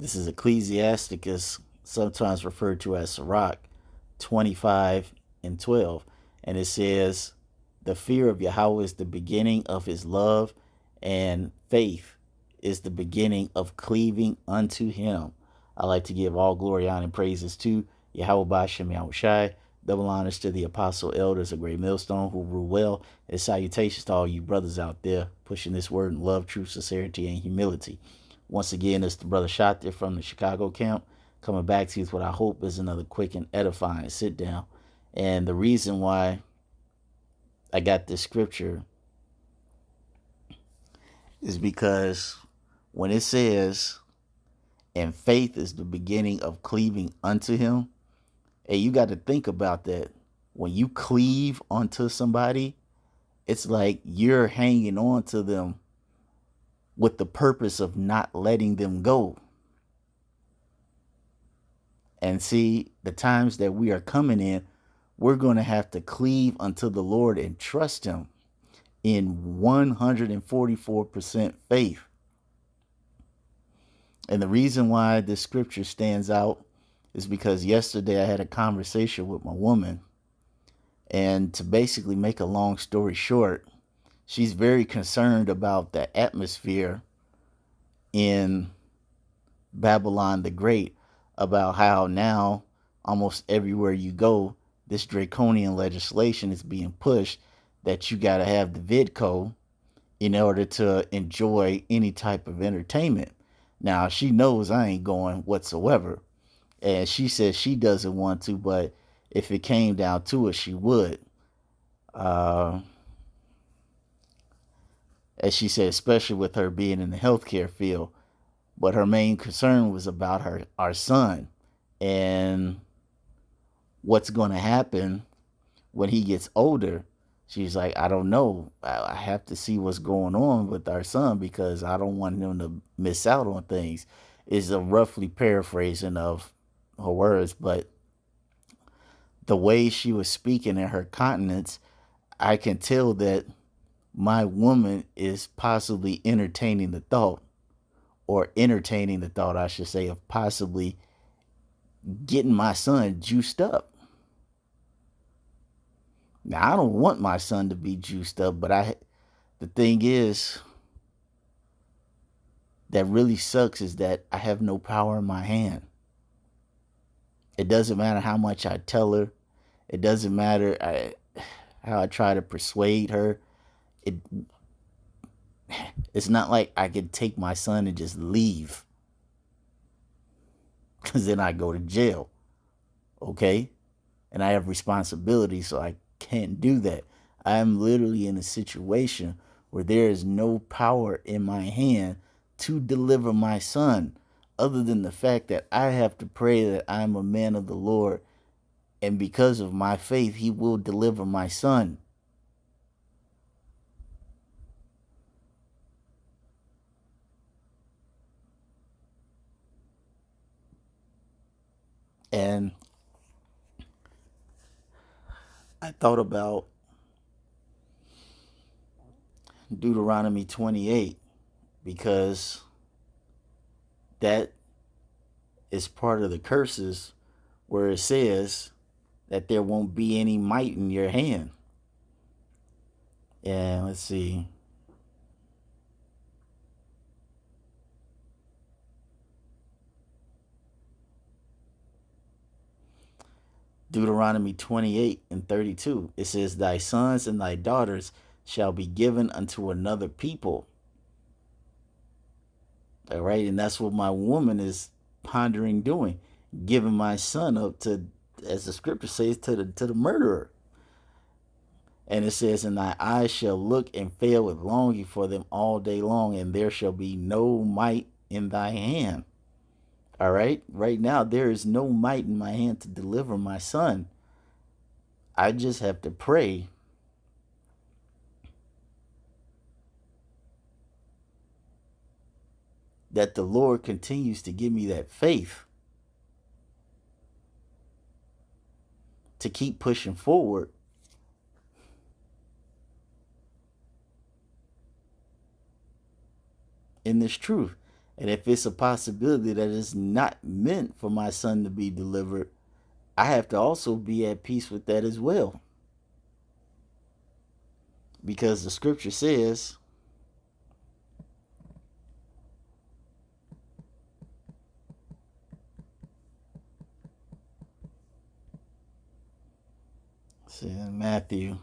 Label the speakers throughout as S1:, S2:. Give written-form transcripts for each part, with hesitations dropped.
S1: This is Ecclesiasticus, sometimes referred to as Sirach 25 and 12. And it says, the fear of Yahweh is the beginning of his love, and faith is the beginning of cleaving unto him. I like to give all glory, honor, and praises to Yahweh Bashem Yahushai. Double honors to the apostle elders of Great Millstone who rule well, and salutations to all you brothers out there pushing this word in love, truth, sincerity, and humility. Once again, it's the brother shot there from the Chicago camp, coming back to you with what I hope is another quick and edifying sit down. And the reason why I got this scripture is because when it says, and faith is the beginning of cleaving unto him, hey, you got to think about that. When you cleave onto somebody, it's like you're hanging on to them with the purpose of not letting them go. And see, the times that we are coming in, we're going to have to cleave unto the Lord and trust him in 144% faith. And the reason why this scripture stands out is because yesterday I had a conversation with my woman. And to basically make a long story short, she's very concerned about the atmosphere in Babylon the Great, about how now almost everywhere you go, this draconian legislation is being pushed that you got to have the VidCo in order to enjoy any type of entertainment. Now, she knows I ain't going whatsoever. And she says she doesn't want to, but if it came down to it, she would. As she said, especially with her being in the healthcare field. But her main concern was about our son and what's going to happen when he gets older. She's like, I don't know. I have to see what's going on with our son because I don't want him to miss out on things. Is a roughly paraphrasing of her words, but the way she was speaking in her countenance, I can tell that my woman is possibly entertaining the thought, I should say, of possibly getting my son juiced up. Now, I don't want my son to be juiced up, but the thing is, that really sucks is that I have no power in my hand. It doesn't matter how much I tell her. It doesn't matter how I try to persuade her. It's not like I could take my son and just leave, because then I go to jail. Okay? And I have responsibility, so I can't do that. I am literally in a situation where there is no power in my hand to deliver my son, other than the fact that I have to pray that I'm a man of the Lord, and because of my faith, he will deliver my son. And I thought about Deuteronomy 28 because that is part of the curses where it says that there won't be any might in your hand. And let's see. Deuteronomy 28 and 32. It says, thy sons and thy daughters shall be given unto another people. All right. And that's what my woman is pondering doing, giving my son up to, as the scripture says, to the murderer. And it says, and thy eyes shall look and fail with longing for them all day long, and there shall be no might in thy hand. All right. Right now, there is no might in my hand to deliver my son. I just have to pray that the Lord continues to give me that faith to keep pushing forward in this truth. And if it's a possibility that it's not meant for my son to be delivered, I have to also be at peace with that as well. Because the scripture says, in Matthew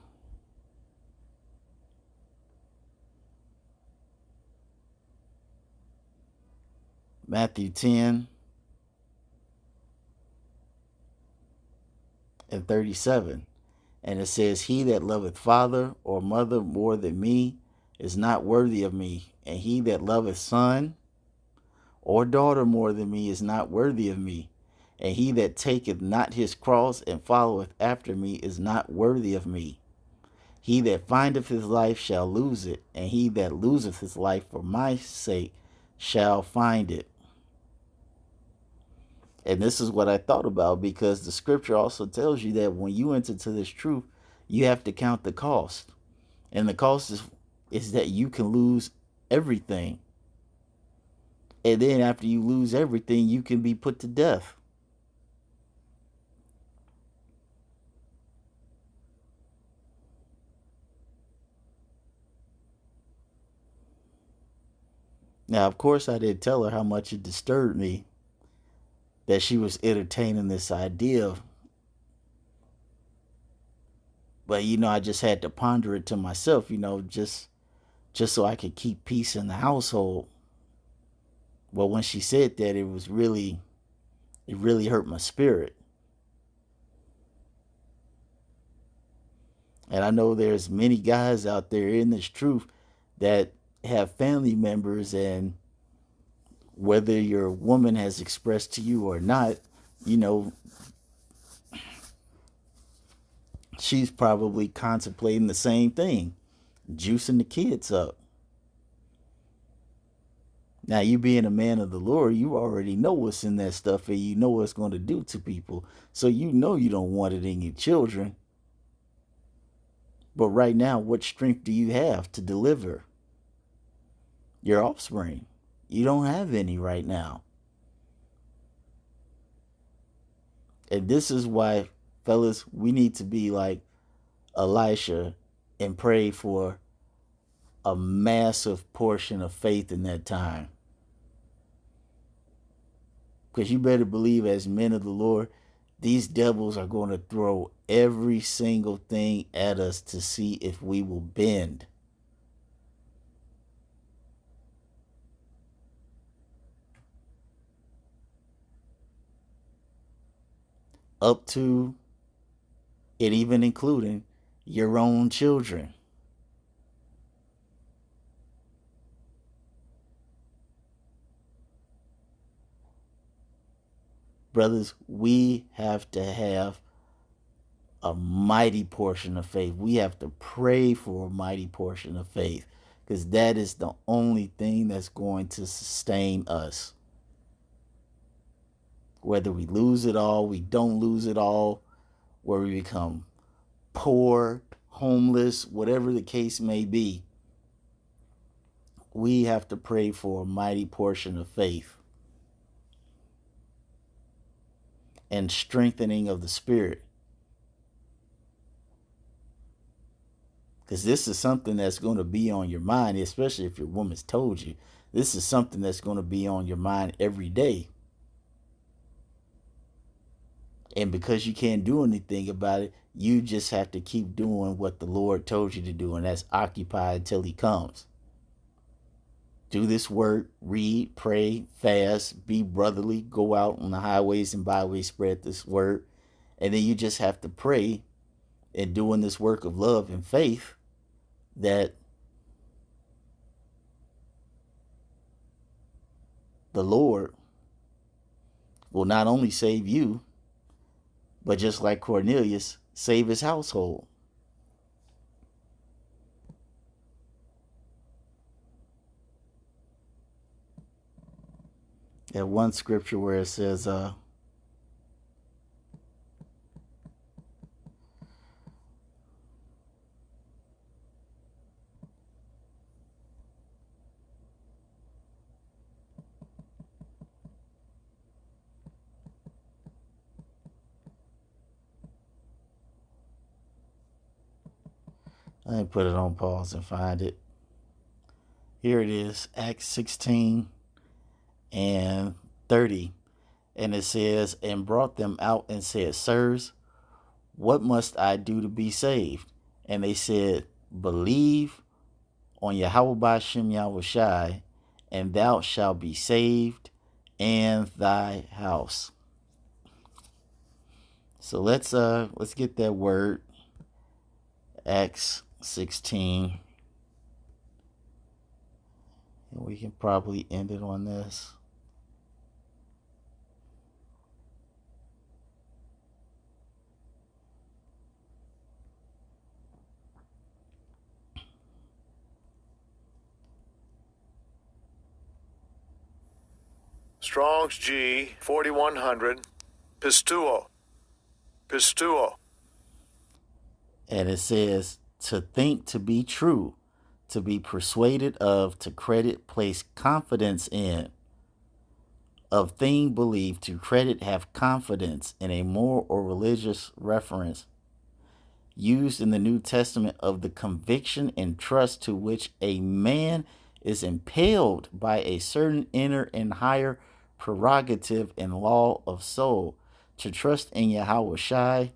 S1: 10 and 37. And it says, he that loveth father or mother more than me is not worthy of me. And he that loveth son or daughter more than me is not worthy of me. And he that taketh not his cross and followeth after me is not worthy of me. He that findeth his life shall lose it, and he that loseth his life for my sake shall find it. And this is what I thought about, because the scripture also tells you that when you enter to this truth, you have to count the cost. And the cost is that you can lose everything. And then after you lose everything, you can be put to death. Now, of course, I didn't tell her how much it disturbed me that she was entertaining this idea. But, I just had to ponder it to myself, just so I could keep peace in the household. Well, when she said that, it really hurt my spirit. And I know there's many guys out there in this truth that have family members, and whether your woman has expressed to you or not, she's probably contemplating the same thing, juicing the kids up. Now, you being a man of the Lord, you already know what's in that stuff, and you know what it's going to do to people. So you know you don't want it in your children. But right now, what strength do you have to deliver your offspring? You don't have any right now. And this is why, fellas, we need to be like Elisha and pray for a massive portion of faith in that time. Because you better believe, as men of the Lord, these devils are going to throw every single thing at us to see if we will bend. Up to and even including your own children. Brothers, we have to have a mighty portion of faith. We have to pray for a mighty portion of faith, because that is the only thing that's going to sustain us. Whether we lose it all, we don't lose it all, where we become poor, homeless, whatever the case may be, we have to pray for a mighty portion of faith and strengthening of the spirit. Because this is something that's going to be on your mind, especially if your woman's told you. This is something that's going to be on your mind every day. And because you can't do anything about it, you just have to keep doing what the Lord told you to do, and that's occupy until he comes. Do this work, read, pray, fast, be brotherly, go out on the highways and byways, spread this word. And then you just have to pray and doing this work of love and faith that the Lord will not only save you, but just like Cornelius, save his household. That one scripture where it says, Let me put it on pause and find it. Here it is, Acts 16 and 30. And it says, and brought them out and said, Sirs, what must I do to be saved? And they said, believe on Yahweh Bashem Yahushai, and thou shalt be saved and thy house. So let's get that word. Acts 16. And we can probably end it on this.
S2: Strong's G 4100 Pistuo.
S1: And it says, to think, to be true, to be persuaded of, to credit, place confidence in, of thing believed, to credit, have confidence in a moral or religious reference, used in the New Testament of the conviction and trust to which a man is impelled by a certain inner and higher prerogative and law of soul, to trust in Yahweh Shai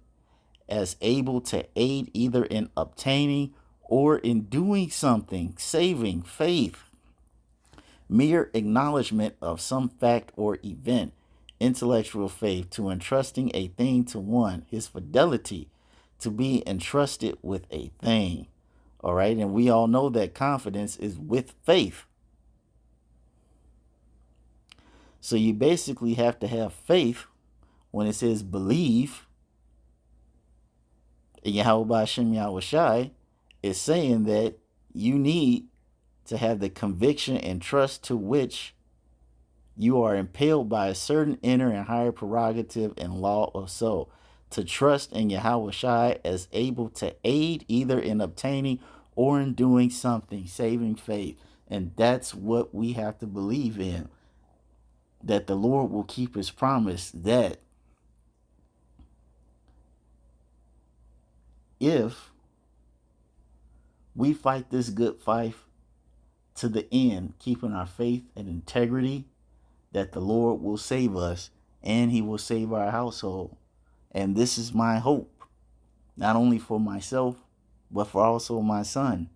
S1: as able to aid either in obtaining or in doing something, saving faith, mere acknowledgement of some fact or event, intellectual faith, to entrusting a thing to one, his fidelity, to be entrusted with a thing. All right, and we all know that confidence is with faith. So you basically have to have faith when it says believe. Yahweh Bashem Yahushai is saying that you need to have the conviction and trust to which you are impelled by a certain inner and higher prerogative and law of soul, to trust in Yahweh Shai as able to aid either in obtaining or in doing something, saving faith. And that's what we have to believe in, that the Lord will keep his promise, that if we fight this good fight to the end, keeping our faith and integrity, that the Lord will save us and he will save our household. And this is my hope, not only for myself, but for also my son.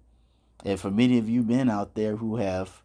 S1: And for many of you men out there who have